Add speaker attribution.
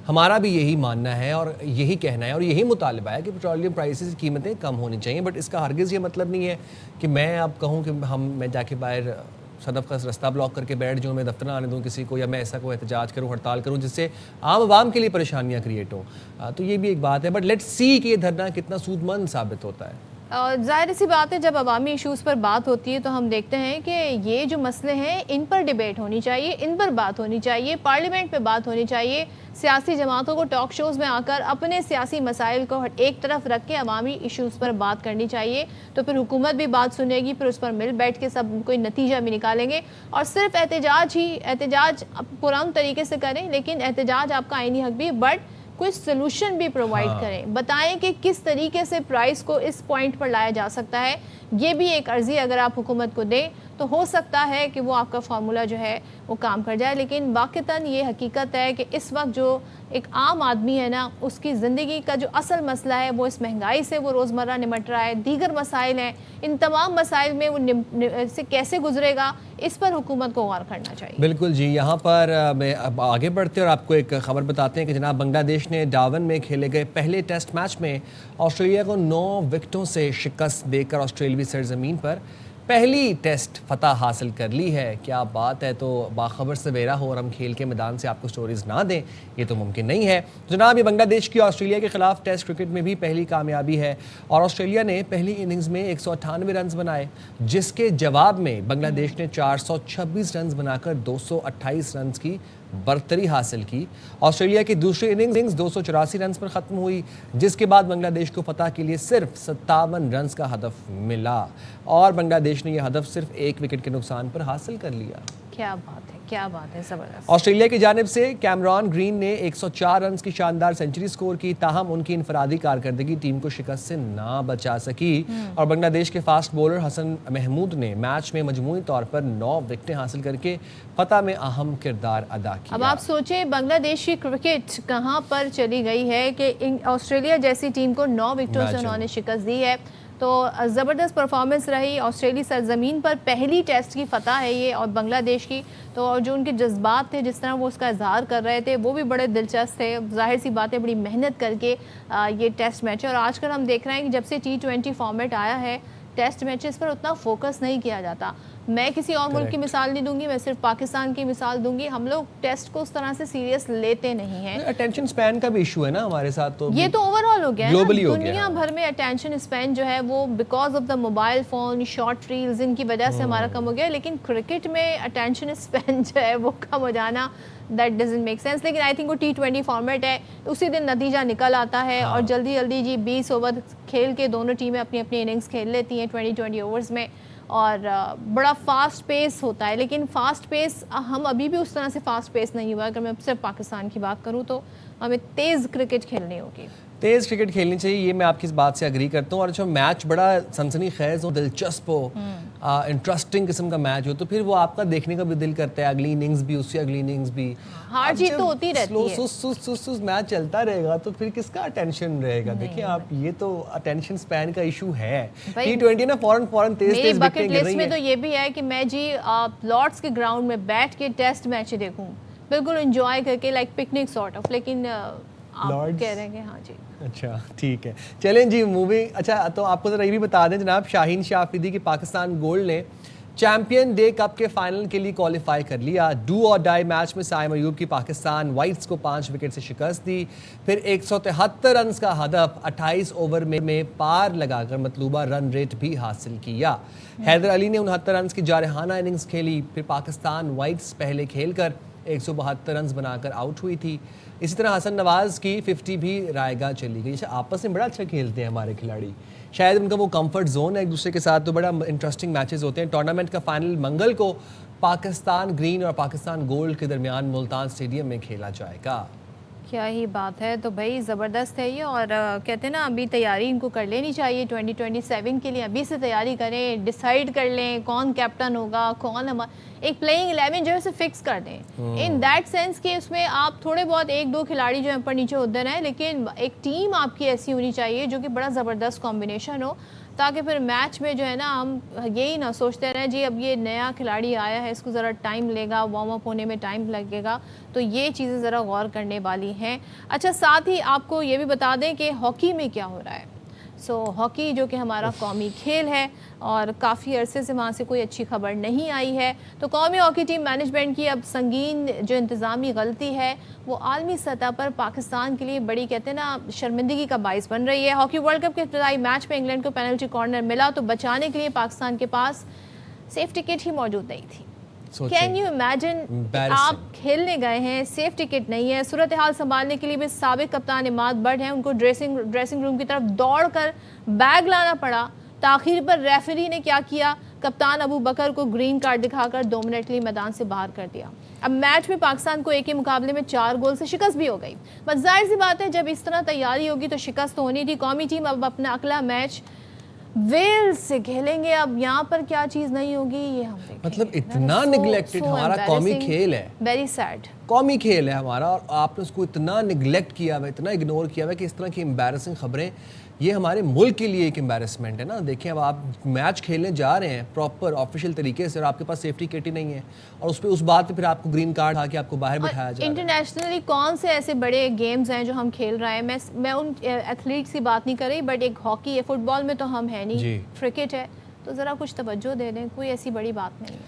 Speaker 1: हमारा भी यही मानना है और यही कहना है और यही मुतालबा है कि पेट्रोलियम प्राइसेस की कीमतें कम होनी चाहिए। बट इसका हरगिज़ ये मतलब नहीं है कि मैं अब कहूँ कि मैं जाके बाहर सदफ का रास्ता ब्लॉक करके बैठ जाऊँ, मैं दफ्तर ना आने दूँ किसी को, या मैं ऐसा कोई एहतजाज करूँ, हड़ताल करूँ जिससे आम आवाम के लिए परेशानियाँ क्रिएट हों। तो ये भी एक बात है। बट लेट्स सी कि ये धरना कितना सूदमंद साबित होता है।
Speaker 2: ज़ाहिर सी बात है, जब अवामी इशूज़ पर बात होती है तो हम देखते हैं कि ये जो मसले हैं इन पर डिबेट होनी चाहिए, इन पर बात होनी चाहिए, पार्लियामेंट पे बात होनी चाहिए। सियासी जमातों को टॉक शोज़ में आकर अपने सियासी मसाइल को एक तरफ रख के अवामी इशूज़ पर बात करनी चाहिए, तो फिर हुकूमत भी बात सुनेगी, फिर उस पर मिल बैठ के सब कोई नतीजा भी निकालेंगे। और सिर्फ एहतजाज पुरान तरीके से करें, लेकिन एहतजाज आपका आईनी हक भी, बट कोई सोल्यूशन भी प्रोवाइड करें, बताएं कि किस तरीके से प्राइस को इस पॉइंट पर लाया जा सकता है। ये भी एक अर्जी अगर आप हुकूमत को दें तो हो सकता है कि वो आपका फार्मूला जो है वो काम कर जाए। लेकिन वाक़तन ये हकीकत है कि इस वक्त जो एक आम आदमी है ना, उसकी ज़िंदगी का जो असल मसला है वो इस महंगाई से वो रोज़मर्रा निमट रहा है, दीगर मसाइल हैं, इन तमाम मसाइल में वो से कैसे गुजरेगा, इस पर हुकूमत को गौर करना चाहिए।
Speaker 1: बिल्कुल जी। यहाँ पर मैं अब आगे बढ़ते और आपको एक ख़बर बताते हैं कि जनाब बांग्लादेश ने डार्बन में खेले गए पहले टेस्ट मैच में ऑस्ट्रेलिया को 9 विकेटों से शिकस्त देकर ऑस्ट्रेलियावी सरजमीन पर पहली टेस्ट फतह हासिल कर ली है। क्या बात है। तो बाखबर सवेरा हो और हम खेल के मैदान से आपको स्टोरीज ना दें, ये तो मुमकिन नहीं है। जनाब ये बांग्लादेश की ऑस्ट्रेलिया के खिलाफ टेस्ट क्रिकेट में भी पहली कामयाबी है और ऑस्ट्रेलिया ने पहली इनिंग्स में 198 रन बनाए, जिसके जवाब में बांग्लादेश ने 426 रन बनाकर 228 रन की बरतरी हासिल की। ऑस्ट्रेलिया की दूसरी इनिंग्स 284 रन पर ख़त्म हुई, जिसके बाद बांग्लादेश को फतह के लिए सिर्फ 57 रन का हदफ मिला और बांग्लादेश ने यह हदफ सिर्फ 1 विकेट के नुकसान पर हासिल कर लिया।
Speaker 2: क्या बात है, क्या बात है, ज़बरदस्त।
Speaker 1: ऑस्ट्रेलिया की जानिब से कैमरॉन ग्रीन ने 104 रन की शानदार सेंचुरी स्कोर की, ताहम उनकी इनफरादी कारकर्दगी टीम को शिकस्त से ना बचा सकी और बांग्लादेश के फास्ट बॉलर हसन महमूद ने मैच में मजमूई तौर पर 9 विकेटें हासिल करके फतह में अहम किरदार अदा किया।
Speaker 2: अब आप सोचें बांग्लादेश की क्रिकेट कहाँ पर चली गई है कि ऑस्ट्रेलिया जैसी टीम को 9 विकेटों से उन्होंने शिकस्त दी है। तो ज़बरदस्त परफॉर्मेंस रही ऑस्ट्रेलिया सरजमीन पर, पहली टेस्ट की फतह है ये और बांग्लादेश की। तो जो उनके जज्बात थे, जिस तरह वो उसका इजहार कर रहे थे, वो भी बड़े दिलचस्प थे। जाहिर सी बात है, बड़ी मेहनत करके ये टेस्ट मैच है और आजकल हम देख रहे हैं कि जब से T20 फॉर्मेट आया है, टेस्ट मैचेस पर उतना फोकस नहीं किया जाता। मैं किसी और मुल्क की मिसाल नहीं दूंगी, मैं सिर्फ पाकिस्तान की मिसाल दूंगी। हम लोग टेस्ट को उस तरह से सीरियस लेते नहीं हैं।
Speaker 1: अटेंशन स्पैन का भी इशू है ना हमारे साथ, तो
Speaker 2: ये तो ओवरऑल हो गया है,
Speaker 1: ग्लोबली हो गया।
Speaker 2: दुनिया भर में अटेंशन स्पैन जो है वो because of the mobile phone, short reels, इनकी वजह से हमारा कम हो गया। लेकिन क्रिकेट में अटेंशन स्पैन जो है वो कम हो जाना, दैट डजंट मेक सेंस। लेकिन आई थिंक वो T20 फॉर्मेट है, उसी दिन नतीजा निकल आता है और जल्दी जल्दी जी 20 ओवर खेल के दोनों टीमें अपनी अपनी इनिंग्स खेल लेती हैं 20 ओवर्स में और बड़ा फास्ट पेस होता है। लेकिन फास्ट पेस हम अभी भी उस तरह से फास्ट पेस नहीं हुआ। अगर मैं सिर्फ पाकिस्तान की बात करूँ तो हमें तेज़ क्रिकेट खेलनी होगी,
Speaker 1: तेज़ क्रिकेट खेलनी चाहिए, ये मैं आपकी इस बात से अग्री करता हूँ। और जो मैच बड़ा सनसनी खेज हो, दिलचस्प हो, इंटरेस्टिंग किस्म का मैच हो, तो फिर वो आपका देखने का भी दिल करता है। अगली इनिंग्स भी, उससे अगली इनिंग्स भी,
Speaker 2: हार जीत तो होती रहती है।
Speaker 1: सुस मैच चलता रहेगा तो फिर किसका अटेंशन रहेगा। देखिए आप, ये तो अटेंशन स्पैन का इशू है। T20 ना फौरन तेज
Speaker 2: बकेट लिस्ट में तो ये भी है कि मैं जी लॉर्ड्स के ग्राउंड में बैठ के टेस्ट मैच देखूं, बिल्कुल एंजॉय करके, लाइक पिकनिक सॉर्ट ऑफ। लेकिन आप कह रहे हैं कि हाँ जी,
Speaker 1: अच्छा ठीक है, चलें जी मूविंग। अच्छा, तो आपको ज़रा ये भी बता दें जनाब, शाहीन शाह अफरीदी की पाकिस्तान गोल्ड ने चैंपियन डे कप के फाइनल के लिए क्वालिफाई कर लिया। डू और डाई मैच में साइम अयूब की पाकिस्तान वाइट्स को 5 विकेट से शिकस्त दी, फिर 173 रन का हदफ 28 ओवर में पार लगाकर मतलूबा रन रेट भी हासिल किया। हैदर अली ने 69 रन की जारहाना इनिंग्स खेली। फिर पाकिस्तान वाइट्स पहले खेलकर 172 रन बनाकर आउट हुई थी। इसी तरह हसन नवाज की 50 भी रायगा चली गई। आपस में बड़ा अच्छा खेलते हैं हमारे खिलाड़ी, शायद उनका वो कंफर्ट जोन है एक दूसरे के साथ, तो बड़ा इंटरेस्टिंग मैचेस होते हैं। टूर्नामेंट का फाइनल मंगल को पाकिस्तान ग्रीन और पाकिस्तान गोल्ड के दरमियान मुल्तान स्टेडियम में खेला जाएगा।
Speaker 2: क्या ही बात है। तो भाई ज़बरदस्त है ये और कहते हैं ना, अभी तैयारी इनको कर लेनी चाहिए 2027 के लिए। अभी से तैयारी करें, डिसाइड कर लें कौन कैप्टन होगा, कौन हमारा एक प्लेइंग 11 जो है उसे फिक्स कर दें। इन दैट सेंस कि उसमें आप थोड़े बहुत 1-2 खिलाड़ी जो है ऊपर नीचे होते रहें, लेकिन एक टीम आपकी ऐसी होनी चाहिए जो कि बड़ा ज़बरदस्त कॉम्बिनेशन हो, ताकि फिर मैच में जो है ना हम यही ना सोचते रहें जी अब ये नया खिलाड़ी आया है, इसको ज़रा टाइम लेगा, वार्म अप होने में टाइम लगेगा। तो ये चीज़ें ज़रा गौर करने वाली हैं। अच्छा, साथ ही आपको ये भी बता दें कि हॉकी में क्या हो रहा है। हॉकी जो कि हमारा कौमी खेल है और काफ़ी अरसे से वहाँ से कोई अच्छी खबर नहीं आई है। तो कौमी हॉकी टीम मैनेजमेंट की अब संगीन जो इंतज़ामी गलती है वो आलमी सतह पर पाकिस्तान के लिए बड़ी, कहते हैं ना, शर्मिंदगी का बाइस बन रही है। हॉकी वर्ल्ड कप के इब्तदाई मैच में इंग्लैंड को पेनल्टी कॉर्नर मिला तो बचाने के लिए पाकिस्तान के पास सेफ टिकट ही मौजूद नहीं थी। कैन यू इमेजिन, आप खेलने गए हैं, सेफ टिकट नहीं है, सूरत हाल संभालने के लिए भी साबिक कप्तान इमाद बट हैं, उनको ड्रेसिंग रूम की तरफ दौड़कर बैग लाना पड़ा। ताखिर पर रेफरी ने क्या किया, कप्तान अबू बकर को ग्रीन कार्ड दिखाकर 2 मिनट के लिए मैदान से बाहर कर दिया। अब मैच में पाकिस्तान को एक ही मुकाबले में 4 गोल से शिकस्त भी हो गई। बस जाहिर सी बात है जब इस तरह तैयारी होगी तो शिकस्त तो होनी थी। कौमी टीम अब अपना अगला मैच वेल्स से खेलेंगे। अब यहाँ पर क्या चीज़ नहीं होगी ये हम देखेंगे।
Speaker 1: मतलब इतना निगलेक्टेड हमारा कौमी खेल है,
Speaker 2: वेरी सैड
Speaker 1: कौमी खेल है हमारा, और आपने उसको इतना निगलेक्ट किया हुआ, इतना इग्नोर किया हुआ कि इस तरह की एम्बैरेसिंग खबरें, ये हमारे मुल्क के लिए एक एम्बैरेसमेंट है ना। देखिए अब आप मैच खेलने जा रहे हैं प्रॉपर ऑफिशियल तरीके से और आपके पास सेफ्टी किट ही नहीं है और उस बात पे फिर आपको ग्रीन कार्ड आके आपको बाहर बिठाया जा रहा है।
Speaker 2: इंटरनेशनली कौन से ऐसे बड़े गेम्स हैं जो हम खेल रहे हैं। मैं उन एथलीट्स की बात नहीं कर रही, बट एक हॉकी है, फुटबॉल में तो हम है नहीं, क्रिकेट है, तो ज़रा कुछ तवज्जो दे दें, कोई ऐसी बड़ी बात नहीं है।